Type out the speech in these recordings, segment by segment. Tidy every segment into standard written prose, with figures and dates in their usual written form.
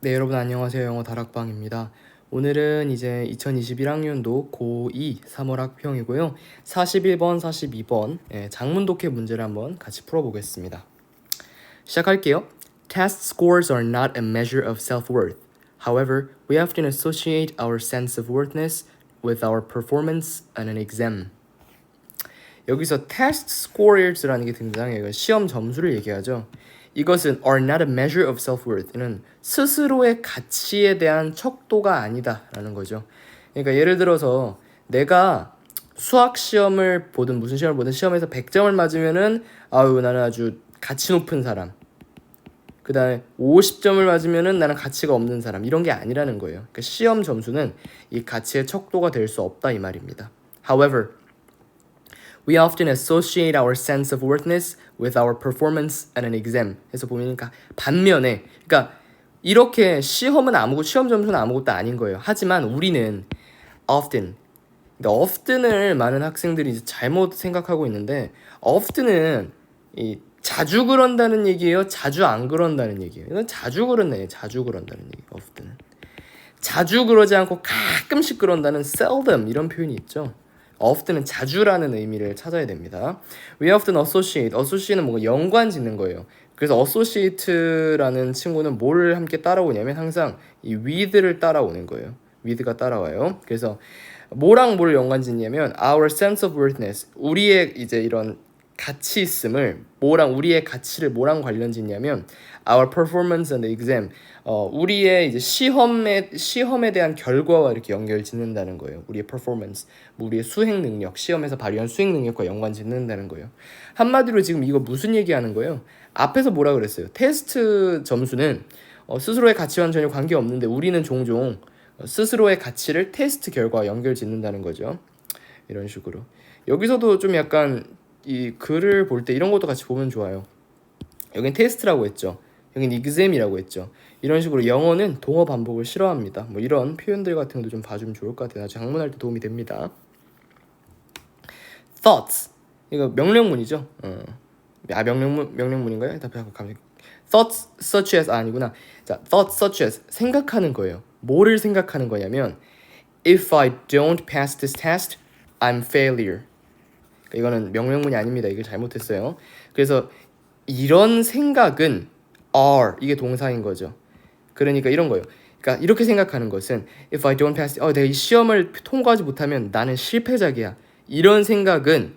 네, 여러분 안녕하세요. 영어 다락방입니다. 오늘은 이제 2021학년도 고2 3월 학평이고요. 41번, 42번 장문 독해 문제를 한번 같이 풀어보겠습니다. 시작할게요. Test scores are not a measure of self-worth. However, we often associate our sense of worthiness with our performance on an exam. 여기서 test scores라는 게 등장해요. 시험 점수를 얘기하죠. 이것은 are not a measure of self-worth는 스스로의 가치에 대한 척도가 아니다라는 거죠. 그러니까 예를 들어서 내가 수학 시험을 보든 무슨 시험을 보든 시험에서 100점을 맞으면은 아유 나는 아주 가치 높은 사람. 그 다음에 50점을 맞으면은 나는 가치가 없는 사람. 이런 게 아니라는 거예요. 그러니까 시험 점수는 이 가치의 척도가 될 수 없다 이 말입니다. However, we often associate our sense of worthiness with our performance at an exam. 해서 보니까 반면에, 그러니까 이렇게 시험 점수는 아무것도 아닌 거예요. 하지만 우리는 often, 근데 often을 많은 학생들이 이제 잘못 생각하고 있는데 often은 이 자주 그런다는 얘기예요. 자주 안 그런다는 얘기예요. 이건 자주 그런다는 얘기예요. often은 자주 그러지 않고 가끔씩 그런다는 seldom 이런 표현이 있죠. often은 자주라는 의미를 찾아야 됩니다. We often associate는 뭔가 연관 짓는 거예요. 그래서 associate라는 친구는 뭐를 함께 따라오냐면 항상 이 with를 따라오는 거예요. with가 따라와요. 그래서 뭐랑 뭘 연관 짓냐면 our sense of worthiness, 우리의 이제 이런 가치 있음을 우리의 가치를 뭐랑 관련 짓냐면 our performance and the exam, 우리의 이제 시험에 대한 결과와 이렇게 연결 짓는다는 거예요. 우리의 performance, 우리의 수행 능력, 시험에서 발휘한 수행 능력과 연관 짓는다는 거예요. 한마디로 지금 이거 무슨 얘기하는 거예요? 앞에서 뭐라 그랬어요? 테스트 점수는 스스로의 가치와는 전혀 관계 없는데 우리는 종종 스스로의 가치를 테스트 결과와 연결 짓는다는 거죠. 이런 식으로. 여기서도 좀 약간 이 글을 볼 때 이런 것도 같이 보면 좋아요. 여긴 테스트라고 했죠. 여긴 exam이라고 했죠. 이런 식으로 영어는 동어 반복을 싫어합니다. 뭐 이런 표현들 같은 것도 좀 봐주면 좋을 것 같아요. 나중에 학문할 때 도움이 됩니다. thoughts, 이거 명령문이죠. 명령문인가요? thoughts such as 아니구나. 자, thoughts such as 생각하는 거예요. 뭐를 생각하는 거냐면 if I don't pass this test, I'm failure. 이거는 명령문이 아닙니다. 이거 잘못했어요. 그래서 이런 생각은 are, 이게 동사인 거죠. 그러니까 이런 거예요. 그러니까 이렇게 생각하는 것은 if I don't pass, 내가 이 시험을 통과하지 못하면 나는 실패작이야. 이런 생각은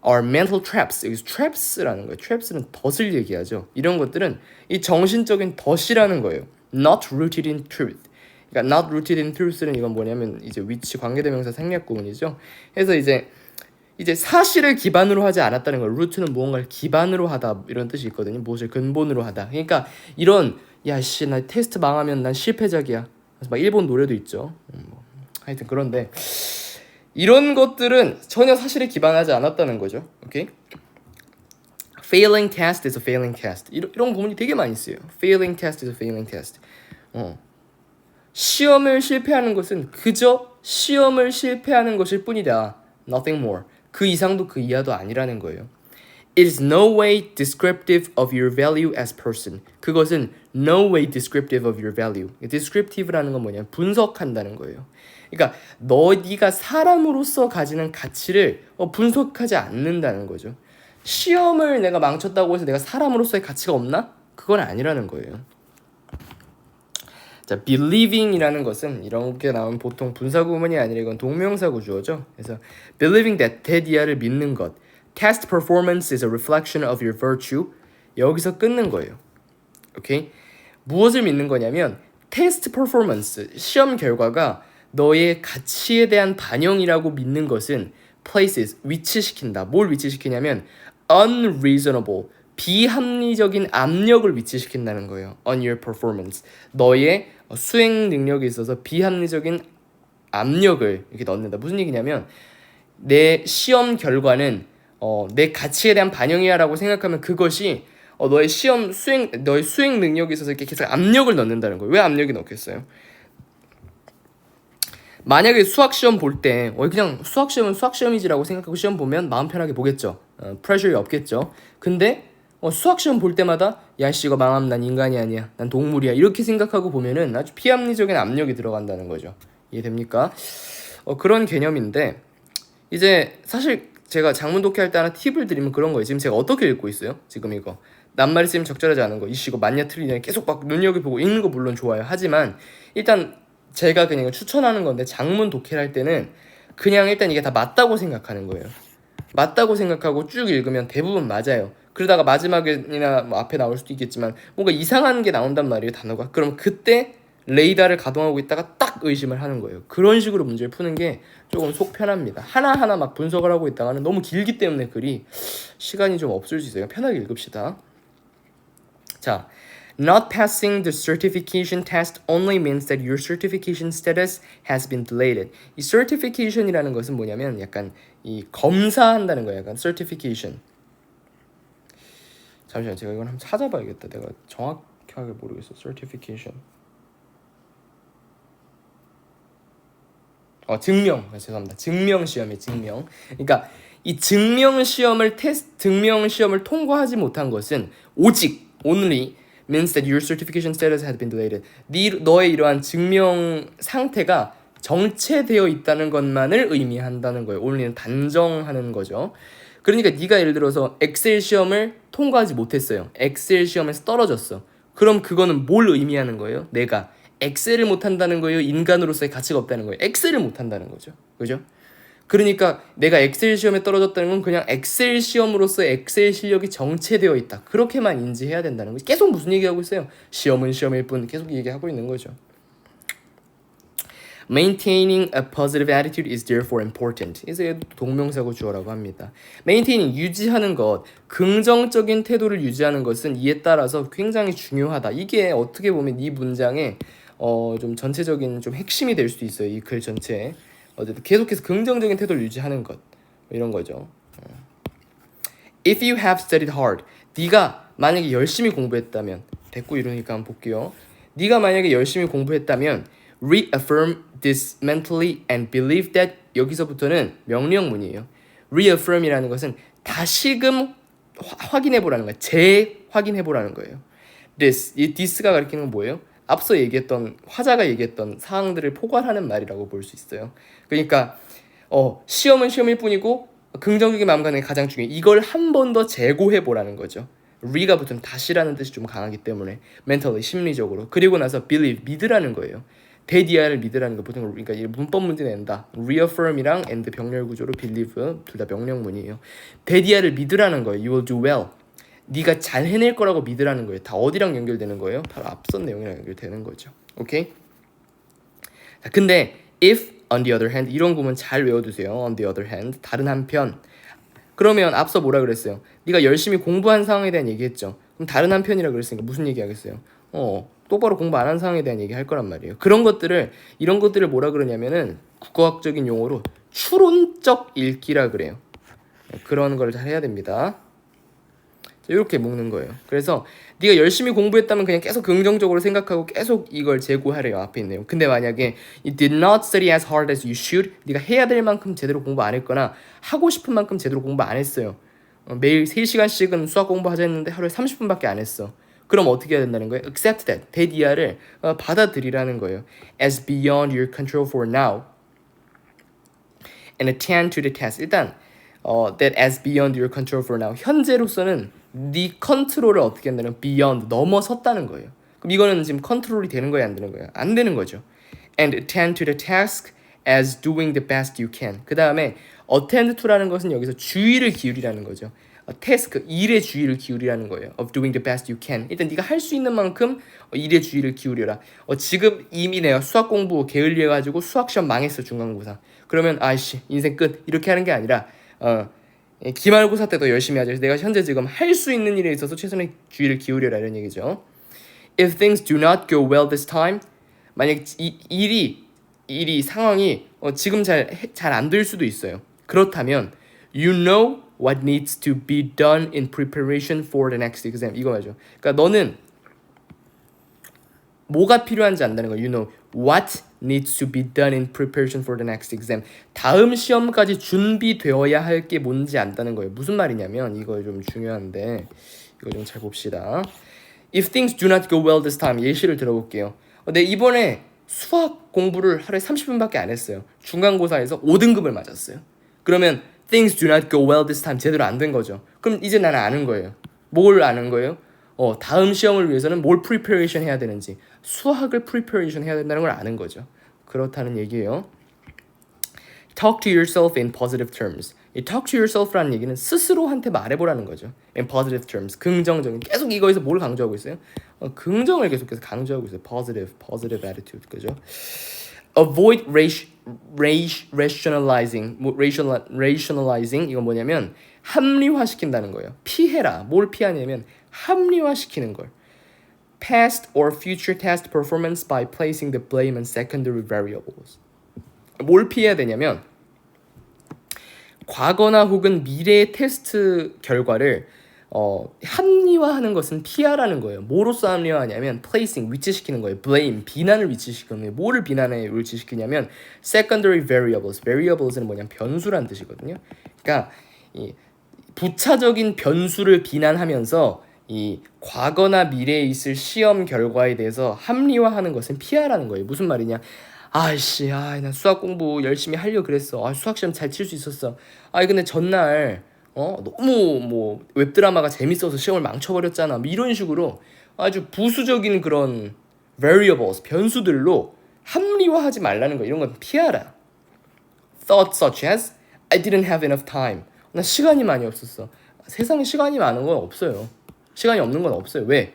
are mental traps. 여기서 traps라는 거예요. traps는 덫을 얘기하죠. 이런 것들은 이 정신적인 덫이라는 거예요. not rooted in truth. 그러니까 not rooted in truth는 이건 뭐냐면 이제 위치 관계대명사 생략 구문이죠. 그래서 이제 사실을 기반으로 하지 않았다는 걸, 루트는 무언가를 기반으로 하다 이런 뜻이 있거든요. 무엇을 근본으로 하다. 그러니까 이런 야씨 나 테스트 망하면 난 실패작이야. 그래서 막 일본 노래도 있죠. 하여튼 그런데 이런 것들은 전혀 사실에 기반하지 않았다는 거죠. 오케이? Failing test is a failing test. 이런 구문이 되게 많이 쓰여요. Failing test is a failing test. 시험을 실패하는 것은 그저 시험을 실패하는 것일 뿐이다. Nothing more. 그 이상도 그 이하도 아니라는 거예요. It is no way descriptive of your value as person. 그것은 no way descriptive of your value. descriptive라는 건 뭐냐면 분석한다는 거예요. 그러니까 네가 사람으로서 가지는 가치를 분석하지 않는다는 거죠. 시험을 내가 망쳤다고 해서 내가 사람으로서의 가치가 없나? 그건 아니라는 거예요. 자, believing이라는 것은 이렇게 나오면 보통 분사구문이 아니라 이건 동명사 구조죠. 그래서 believing that 대디아를 믿는 것. Test performance is a reflection of your virtue. 여기서 끊는 거예요. 오케이? 무엇을 믿는 거냐면 테스트 퍼포먼스, 시험 결과가 너의 가치에 대한 반영이라고 믿는 것은 places, 위치시킨다. 뭘 위치시키냐면 unreasonable, 비합리적인 압력을 위치시킨다는 거예요. On your performance. 너의 수행 능력에 있어서 비합리적인 압력을 이렇게 넣는다. 무슨 얘기냐면 내 시험 결과는 내 가치에 대한 반영이야라고 생각하면 그것이 너의 수행 능력에 있어서 이렇게 계속 압력을 넣는다는 거예요. 왜 압력이 넣겠어요? 만약에 수학 시험 볼 때 그냥 수학 시험은 수학 시험이지라고 생각하고 시험 보면 마음 편하게 보겠죠. 프레셔이 없겠죠. 근데 수학 시험 볼 때마다 야씨 이거 망하면 난 인간이 아니야, 난 동물이야 이렇게 생각하고 보면은 아주 피합리적인 압력이 들어간다는 거죠. 이해됩니까? 그런 개념인데 이제 사실 제가 장문 독해할 때 하나 팁을 드리면 그런 거예요. 지금 제가 어떻게 읽고 있어요? 지금 이거 낱말이 쓰면 적절하지 않은 거, 이씨 이거 맞냐 틀리냐 계속 막 눈여겨보고 읽는 거 물론 좋아요. 하지만 일단 제가 그냥 추천하는 건데 장문 독해를 할 때는 그냥 일단 이게 다 맞다고 생각하는 거예요. 맞다고 생각하고 쭉 읽으면 대부분 맞아요. 그러다가 마지막이나 뭐 앞에 나올 수도 있겠지만 뭔가 이상한 게 나온단 말이에요, 단어가. 그럼 그때 레이더를 가동하고 있다가 딱 의심을 하는 거예요. 그런 식으로 문제를 푸는 게 조금 속 편합니다. 하나하나 막 분석을 하고 있다가는 너무 길기 때문에 글이 시간이 좀 없을 수 있어요. 편하게 읽읍시다. 자, not passing the certification test only means that your certification status has been deleted. 이 certification이라는 것은 뭐냐면 약간 이 검사한다는 거예요. 약간 certification. 잠시만, 제가 이건 한번 찾아봐야겠다. 내가 정확하게 모르겠어. certification. 증명. 죄송합니다. 증명 시험이에요. 증명. 그러니까 이 증명 시험을 통과하지 못한 것은 오직 only means that your certification status has been deleted. 너의 이러한 증명 상태가 정체되어 있다는 것만을 의미한다는 거예요. only는 단정하는 거죠. 그러니까 네가 예를 들어서 엑셀 시험을 통과하지 못했어요. 엑셀 시험에서 떨어졌어. 그럼 그거는 뭘 의미하는 거예요? 내가 엑셀을 못한다는 거예요? 인간으로서의 가치가 없다는 거예요? 엑셀을 못한다는 거죠. 그죠? 그러니까 내가 엑셀 시험에 떨어졌다는 건 그냥 엑셀 시험으로서의 엑셀 실력이 정체되어 있다. 그렇게만 인지해야 된다는 거죠. 계속 무슨 얘기하고 있어요? 시험은 시험일 뿐 계속 얘기하고 있는 거죠. Maintaining a positive attitude is therefore important. 이제 동명사고 주어라고 합니다. Maintaining, 유지하는 것, 긍정적인 태도를 유지하는 것은 이에 따라서 굉장히 중요하다. 이게 어떻게 보면 이 문장의 좀 전체적인 좀 핵심이 될 수도 있어요. 이 글 전체에. 어쨌든 계속해서 긍정적인 태도를 유지하는 것, 이런 거죠. If you have studied hard, 네가 만약에 열심히 공부했다면, 됐고 이러니까 한번 볼게요. 네가 만약에 열심히 공부했다면 reaffirm this mentally and believe that, 여기서부터는 명령문이에요. reaffirm이라는 것은 다시금 확인해보라는 거예요. 재확인해보라는 거예요. 이 this가 가리키는 건 뭐예요? 앞서 얘기했던, 화자가 얘기했던 사항들을 포괄하는 말이라고 볼 수 있어요. 그러니까 시험은 시험일 뿐이고 긍정적인 마음가짐이 가장 중요해. 이걸 한 번 더 재고해보라는 거죠. re가 붙은 다시라는 뜻이 좀 강하기 때문에 mentally, 심리적으로. 그리고 나서 believe, 믿으라는 거예요. 대디아를 믿으라는 거. 보통 그러니까 문법 문제 낸다. reaffirm이랑 and 병렬 구조로 believe 둘 다 명령문이에요. 대디아를 믿으라는 거예요. You will do well. 네가 잘 해낼 거라고 믿으라는 거예요. 다 어디랑 연결되는 거예요? 바로 앞선 내용이랑 연결되는 거죠. 오케이? 자, 근데 if on the other hand, 이런 구문 잘 외워두세요. on the other hand, 다른 한편. 그러면 앞서 뭐라 그랬어요? 네가 열심히 공부한 상황에 대한 얘기했죠. 그럼 다른 한편이라 그랬으니까 무슨 얘기 하겠어요? 똑바로 공부 안 한 상황에 대한 얘기 할 거란 말이에요. 이런 것들을 뭐라 그러냐면은 국어학적인 용어로 추론적 읽기라 그래요. 그런 걸 잘 해야 됩니다. 이렇게 묶는 거예요. 그래서 네가 열심히 공부했다면 그냥 계속 긍정적으로 생각하고 계속 이걸 재고하래요. 앞에 있네요. 근데 만약에 you did not study as hard as you should, 네가 해야 될 만큼 제대로 공부 안 했거나 하고 싶은 만큼 제대로 공부 안 했어요. 매일 3시간씩은 수학 공부하자 했는데 하루에 30분밖에 안 했어. 그럼 어떻게 해야 된다는 거예요? Accept that, 대디아를 받아들이라는 거예요. As beyond your control for now and attend to the test. 일단 that as beyond your control for now, 현재로서는 네 컨트롤을 어떻게 한다는, beyond, 넘어섰다는 거예요. 그럼 이거는 지금 컨트롤이 되는 거예요, 안 되는 거예요? 안 되는 거죠. And attend to the task as doing the best you can. 그 다음에 attend to라는 것은 여기서 주의를 기울이라는 거죠. 태스크, 일에 주의를 기울이라는 거예요. Of doing the best you can. 일단 네가 할 수 있는 만큼 일에 주의를 기울여라. 지금 이미 내가 수학 공부 게을리해가지고 수학 시험 망했어, 중간고사. 그러면 아이씨 인생 끝, 이렇게 하는 게 아니라 기말고사 때도 열심히 하죠. 내가 현재 지금 할 수 있는 일에 있어서 최선의 주의를 기울여라, 이런 얘기죠. If things do not go well this time, 만약 일이 상황이 지금 잘 안 될 수도 있어요. 그렇다면 you know what needs to be done in preparation for the next exam. 이거 맞죠? 그러니까 너는 뭐가 필요한지 안다는 거예요. You know what needs to be done in preparation for the next exam. 다음 시험까지 준비되어야 할 게 뭔지 안다는 거예요. 무슨 말이냐면 이거 좀 중요한데 이거 좀 잘 봅시다. If things do not go well this time, 예시를 들어볼게요. 네, 이번에 수학 공부를 하루에 30분밖에 안 했어요. 중간고사에서 5등급을 맞았어요. 그러면 things do not go well this time 제대로 안 된 거죠. 그럼 이제 나는 아는 거예요. 뭘 아는 거예요? 다음 시험을 위해서는 뭘 preparation 해야 되는지, 수학을 preparation 해야 된다는 걸 아는 거죠. 그렇다는 얘기예요. Talk to yourself in positive terms. 이 talk to yourself라는 얘기는 스스로한테 말해보라는 거죠. In positive terms. 긍정적인. 계속 이거에서 뭘 강조하고 있어요? 긍정을 계속해서 강조하고 있어요. positive attitude. 그죠? Avoid rationalizing. rationalizing 이건 뭐냐면 합리화시킨다는 거예요. 피해라. 뭘 피하냐면 합리화시키는 걸. Past or future test performance by placing the blame on secondary variables. 뭘 피해야 되냐면 과거나 혹은 미래의 테스트 결과를 합리화하는 것은 피하라는 거예요. 뭐로써 합리화하냐면 placing, 위치시키는 거예요. blame, 비난을 위치시키는 거예요. 뭐를 비난에 위치시키냐면 secondary variables. variables는 뭐냐면 변수란 뜻이거든요. 그러니까 이 부차적인 변수를 비난하면서 이 과거나 미래에 있을 시험 결과에 대해서 합리화하는 것은 피하라는 거예요. 무슨 말이냐? 아이씨, 나 수학 공부 열심히 하려고 그랬어. 수학 시험 잘 칠 수 있었어. 근데 전날 너무 뭐 웹드라마가 재밌어서 시험을 망쳐버렸잖아. 뭐 이런 식으로 아주 부수적인 그런 variables, 변수들로 합리화하지 말라는 거야. 이런 건 피하라. Thoughts such as I didn't have enough time. 나 시간이 많이 없었어. 세상에 시간이 많은 건 없어요. 시간이 없는 건 없어요. 왜?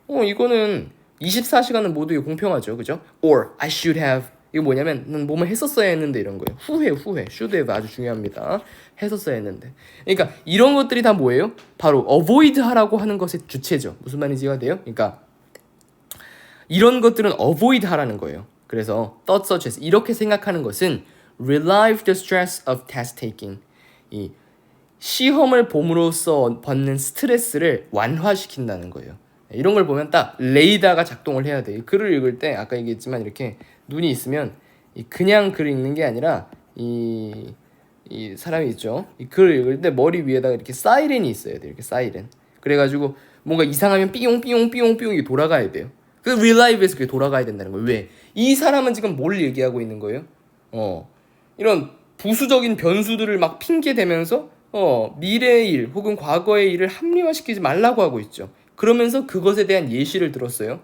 이거는 24시간은 모두에 공평하죠. 그죠? Or I should have. 이거 뭐냐면 난 뭐뭐 했었어야 했는데 이런 거예요. 후회. should have 아주 중요합니다. 했었어야 했는데. 그러니까 이런 것들이 다 뭐예요? 바로 avoid 하라고 하는 것의 주체죠. 무슨 말인지 이해가 돼요? 그러니까 이런 것들은 avoid 하라는 거예요. 그래서 thought such as 이렇게 생각하는 것은 relieve the stress of test taking. 이 시험을 봄으로써 받는 스트레스를 완화시킨다는 거예요. 이런 걸 보면 딱 레이더가 작동을 해야 돼. 글을 읽을 때 아까 얘기했지만 이렇게 눈이 있으면 그냥 글을 읽는 게 아니라 이 사람이 있죠. 이 글을 읽을 때 머리 위에다가 이렇게 사이렌이 있어야 돼. 이렇게 사이렌. 그래가지고 뭔가 이상하면 삐용삐용삐용삐용이 돌아가야 돼요. 그 릴라이브에서 그게 돌아가야 된다는 거예요. 왜? 이 사람은 지금 뭘 얘기하고 있는 거예요? 이런 부수적인 변수들을 막 핑계 대면서 미래의 일 혹은 과거의 일을 합리화시키지 말라고 하고 있죠. 그러면서 그것에 대한 예시를 들었어요.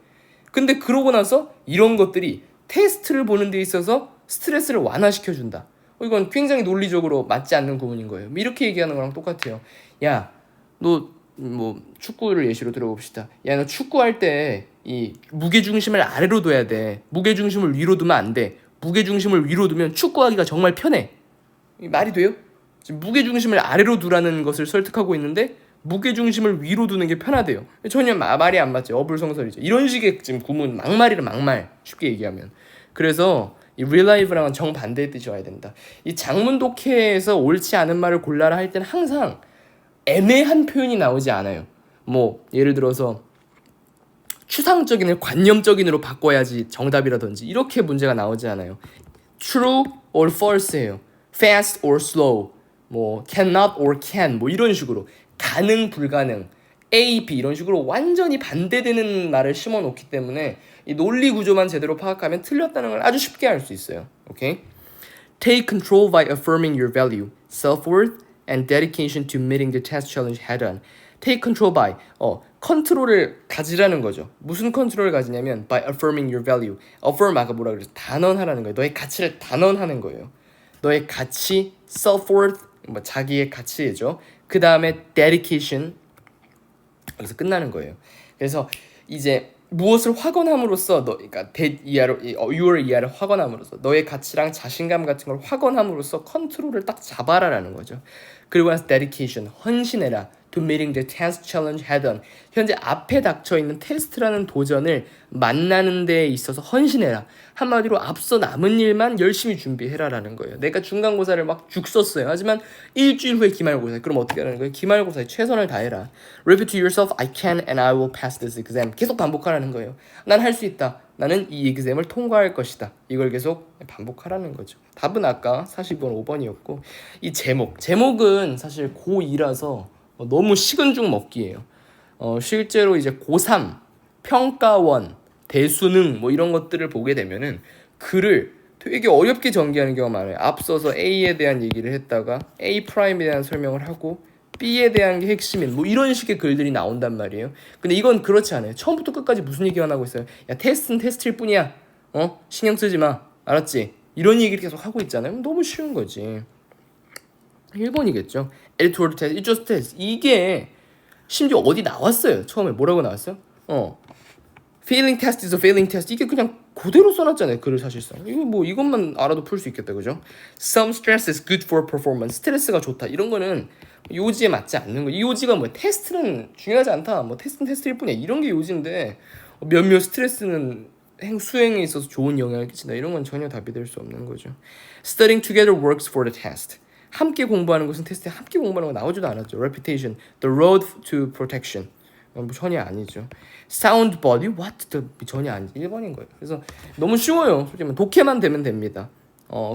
근데 그러고 나서 이런 것들이 테스트를 보는 데 있어서 스트레스를 완화시켜준다. 이건 굉장히 논리적으로 맞지 않는 부분인 거예요. 이렇게 얘기하는 거랑 똑같아요. 야, 너 뭐 축구를 예시로 들어봅시다. 야, 너 축구할 때 이 무게중심을 아래로 둬야 돼. 무게중심을 위로 두면 안 돼. 무게중심을 위로 두면 축구하기가 정말 편해. 말이 돼요? 지금 무게중심을 아래로 두라는 것을 설득하고 있는데 무게중심을 위로 두는 게 편하대요. 전혀 말이 안 맞죠. 어불성설이죠. 이런 식의 지금 구문, 막말이라 막말. 쉽게 얘기하면. 그래서 이 relieve랑은 정반대의 뜻이 와야 된다. 이 장문 독해에서 옳지 않은 말을 골라라 할 때는 항상 애매한 표현이 나오지 않아요. 뭐 예를 들어서 추상적인을 관념적인으로 바꿔야지 정답이라든지 이렇게 문제가 나오지 않아요. True or false예요. Fast or slow. 뭐 cannot or can 뭐 이런 식으로 가능 불가능 A, B 이런 식으로 완전히 반대되는 말을 심어 놓기 때문에 이 논리 구조만 제대로 파악하면 틀렸다는 걸 아주 쉽게 알 수 있어요. 오케이? Take control by affirming your value, self-worth, and dedication to meeting the test challenge head-on. Take control by 컨트롤을 가지라는 거죠. 무슨 컨트롤을 가지냐면 by affirming your value. affirm 아까 뭐라 그랬어? 단언하라는 거예요. 너의 가치를 단언하는 거예요. 너의 가치, self-worth, 뭐 자기의 가치죠. 그 다음에 dedication 여기서 끝나는 거예요. 그래서 이제 무엇을 확언함으로써 그러니까 that 이하로 your 이하를 확언함으로써 너의 가치랑 자신감 같은 걸 확언함으로써 컨트롤을 딱 잡아라라는 거죠. 그리고 나서 dedication 헌신해라. to meeting the test challenge head-on. 현재 앞에 닥쳐 있는 테스트라는 도전을 만나는 데 있어서 헌신해라. 한마디로 앞서 남은 일만 열심히 준비해라라는 거예요. 내가 중간고사를 막 죽 썼어요. 하지만 일주일 후에 기말고사. 그럼 어떻게 하라는 거예요? 기말고사에 최선을 다해라. Repeat to yourself, I can and I will pass this exam. 계속 반복하라는 거예요. 난 할 수 있다. 나는 이 exam을 통과할 것이다. 이걸 계속 반복하라는 거죠. 답은 아까 42번 5번이었고 이 제목은 사실 고2라서 너무 식은 죽 먹기예요. 실제로 이제 고3 평가원 대수능 뭐 이런 것들을 보게 되면은 글을 되게 어렵게 전개하는 경우가 많아요. 앞서서 A에 대한 얘기를 했다가 A 프라임에 대한 설명을 하고 B에 대한 게 핵심인 뭐 이런 식의 글들이 나온단 말이에요. 근데 이건 그렇지 않아요. 처음부터 끝까지 무슨 얘기만 하고 있어요. 야, 테스트는 테스트일 뿐이야. 신경 쓰지 마. 알았지? 이런 얘기를 계속 하고 있잖아요. 너무 쉬운 거지. 1번이겠죠. Editorial test, it's just test. 이게 심지어 어디 나왔어요. 처음에 뭐라고 나왔어요? failing test is a failing test. 이게 그냥 그대로 써놨잖아요. 글을 사실상. 이거 뭐 이것만 알아도 풀 수 있겠다, 그죠? Some stress is good for performance. 스트레스가 좋다. 이런 거는 요지에 맞지 않는 거. 이 요지가 뭐야? 테스트는 중요하지 않다. 뭐 테스트는 테스트일 뿐이야. 이런 게 요지인데 몇몇 스트레스는 수행에 있어서 좋은 영향을 끼친다. 이런 건 전혀 답이 될 수 없는 거죠. Studying together works for the test. 함께 공부하는 것은 테스트에 함께 공부하는 거 나오지도 않았죠. Reputation, the road to protection. 뭐 전혀 아니죠. Sound body, what? 전혀 아니지. 1번인 거예요. 그래서 너무 쉬워요. 솔직히 독해만 되면 됩니다.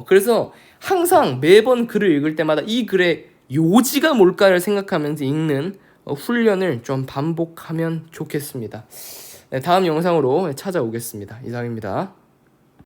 그래서 항상 매번 글을 읽을 때마다 이 글의 요지가 뭘까를 생각하면서 읽는 훈련을 좀 반복하면 좋겠습니다. 네, 다음 영상으로 찾아오겠습니다. 이상입니다.